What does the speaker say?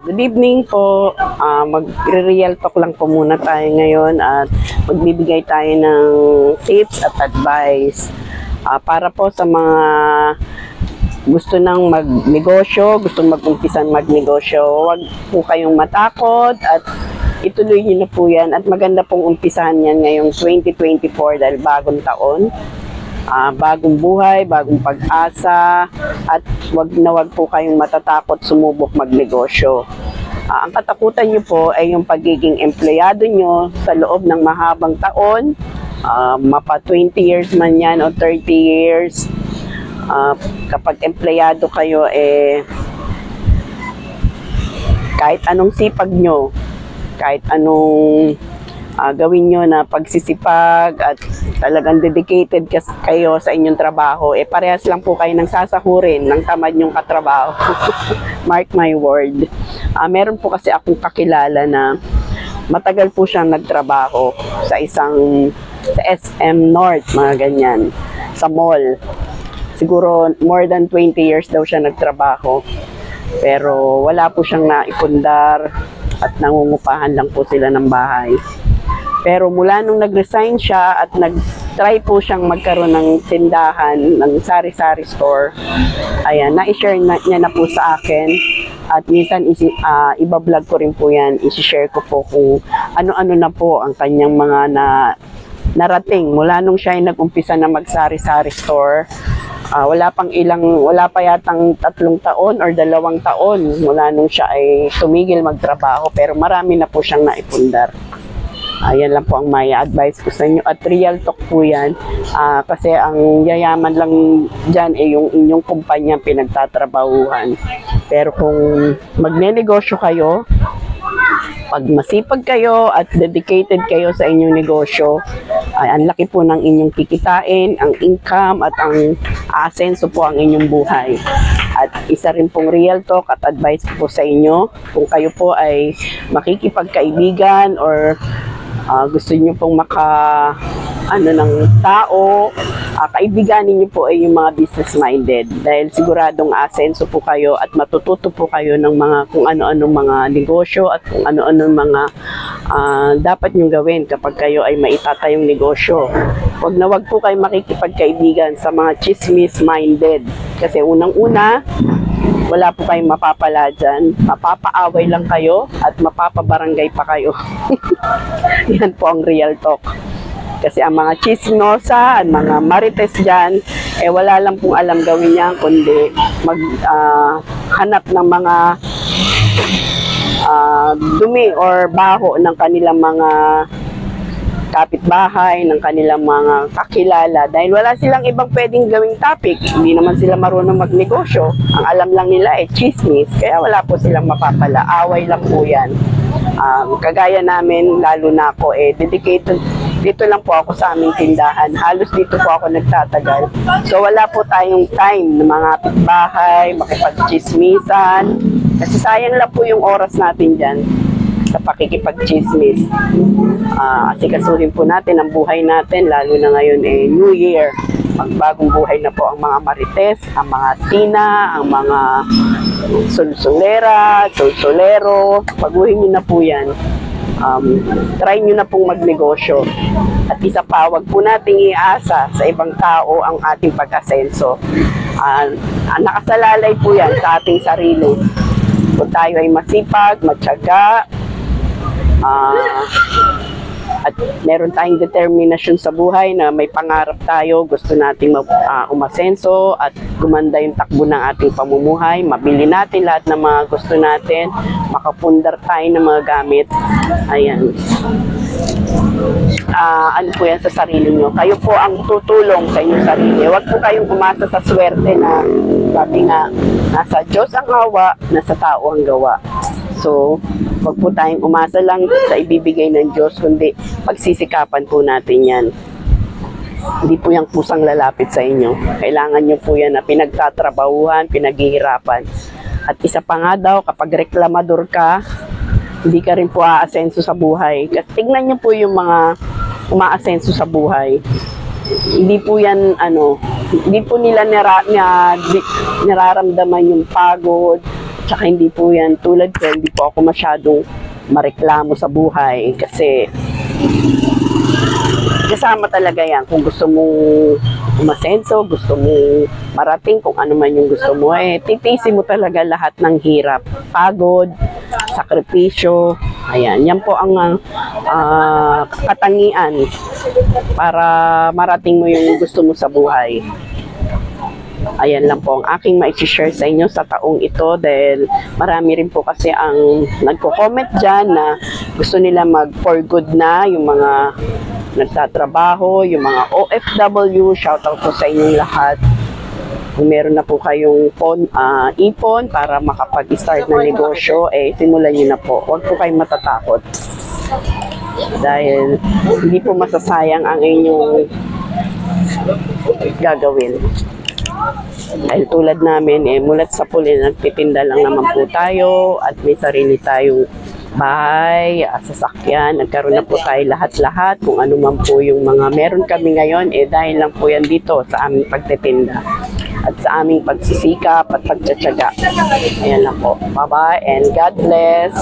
Good evening po. Mag-real talk lang po muna tayo ngayon at magbibigay tayo ng tips at advice para po sa mga gusto nang magnegosyo, gustong mag-umpisan magnegosyo. Huwag po kayong matakot at ituloy niyo na po yan at maganda pong umpisahan yan ngayong 2024 dahil bagong taon. Bagong buhay, bagong pag-asa at wag po kayong matatakot sumubok magnegosyo. Ang katakutan nyo po ay yung pagiging empleyado nyo sa loob ng mahabang taon, mapa 20 years man yan o 30 years. Kapag empleyado kayo, kahit anong sipag nyo, kahit anong gawin nyo na pagsisipag at talagang dedicated kayo sa inyong trabaho, parehas lang po kayo ng sasahurin ng tamad nyong katrabaho. Mark my word. Meron po kasi akong kakilala na matagal po siyang nagtrabaho sa sa SM North, mga ganyan, sa mall. Siguro more than 20 years daw siya nagtrabaho. Pero wala po siyang naipundar at nangungupahan lang po sila ng bahay. Pero mula nung nag-resign siya at nag-try po siyang magkaroon ng tindahan, ng sari-sari store, ayan, na-share niya na po sa akin. At minsan iba-vlog ko rin po yan, isi-share ko po kung ano-ano na po ang kanyang mga narating. Mula nung siya ay nag-umpisa na mag-sari-sari store, wala pa yatang 3 taon or 2 taon mula nung siya ay tumigil magtrabaho, pero marami na po siyang naipundar. Ayan lang po ang may advice ko sa inyo at real talk po yan, kasi ang yayaman lang dyan ay yung inyong kumpanya pinagtatrabahuhan. Pero kung magnenegosyo kayo, pag masipag kayo at dedicated kayo sa inyong negosyo, ay ang laki po ng inyong kikitain, ang income at ang aasenso po ang inyong buhay. At isa rin pong real talk at advice po sa inyo, kung kayo po ay makikipagkaibigan or gusto niyo pong ng tao, kaibiganin niyo po ay yung mga business-minded dahil siguradong asenso po kayo at matututo po kayo ng kung ano-anong mga negosyo at kung ano-anong mga dapat niyong gawin kapag kayo ay maitatayong negosyo. Wag po kayo makikipagkaibigan sa mga chismis-minded kasi unang-una, wala po kayong mapapala dyan. Mapapaaway lang kayo at mapapabarangay pa kayo. Yan po ang real talk. Kasi ang mga chismosa, ang mga marites dyan, wala lang pong alam gawin niya, kundi maghanap ng mga dumi or baho ng kanilang mga kapitbahay, ng kanilang mga kakilala dahil wala silang ibang pwedeng gawing topic. Hindi naman sila marunong magnegosyo. Ang alam lang nila chismis, kaya wala po silang mapapala. Away lang po yan. Kagaya namin, lalo na ako, dedicated. Dito lang po ako sa aming tindahan. Halos dito po ako nagtatagal. So wala po tayong time ng mga kapitbahay, makipag-chismisan. Kasi sayang lang po yung oras natin dyan sa pakikipag-chismis. Asikasuhin po natin ang buhay natin, lalo na ngayon New Year. Magbagong buhay na po ang mga marites, ang mga tina, ang mga sulsulera, sulsulero. Baguhin nyo na po yan. Try nyo na pong magnegosyo. At isa pa, wag po nating iasa sa ibang tao ang ating pag-asenso. Nakasalalay po yan sa ating sarili. Kung tayo ay masipag, matyaga, at meron tayong determinasyon sa buhay na may pangarap tayo, gusto nating umasenso at gumanda yung takbo ng ating pamumuhay, mabili natin lahat ng mga gusto natin, makapundar tayo ng mga gamit. Ayan. Ano po yan sa sarili nyo? Kayo po ang tutulong sa inyong sarili. Huwag po kayong umasa sa swerte na sabi nga, nasa Diyos ang awa, nasa tao ang gawa. So, wag po tayong umasa lang sa ibibigay ng Diyos, kundi pagsisikapan po natin yan. Hindi po yung pusang lalapit sa inyo. Kailangan nyo po yan na pinagtatrabahuhan, pinaghihirapan. At isa pa nga daw, kapag reklamador ka, hindi ka rin po aasenso sa buhay. Kasi tignan nyo po yung mga umaasenso sa buhay. Hindi po yan, hindi po nila nararamdaman yung pagod, Tsaka hindi po yan, tulad ko, hindi po ako masyadong mareklamo sa buhay kasi kasama talaga yan. Kung gusto mong umasenso, gusto mong marating kung ano man yung gusto mo, titiisin mo talaga lahat ng hirap, pagod, sakripisyo. Ayan, yan po ang katangian para marating mo yung gusto mo sa buhay. Ayan lang po ang aking ma-share sa inyo sa taong ito dahil marami rin po kasi ang nagko-comment dyan na gusto nila mag for good na yung mga nagtatrabaho, yung mga OFW, shoutout po sa inyong lahat. Kung meron na po kayong ipon para makapag-start ng negosyo, simulan nyo na po. Huwag po kayong matatakot. Dahil hindi po masasayang ang inyong gagawin. Dahil tulad namin, mulat sa puli, nagtitinda lang naman po tayo at may sarili tayong bahay, sasakyan, nagkaroon na po tayo lahat-lahat kung ano man po yung mga meron kami ngayon, dahil lang po yan dito sa aming pagtitinda at sa aming pagsisikap at pagtsatsaga. Ayan lang po. Bye-bye and God bless.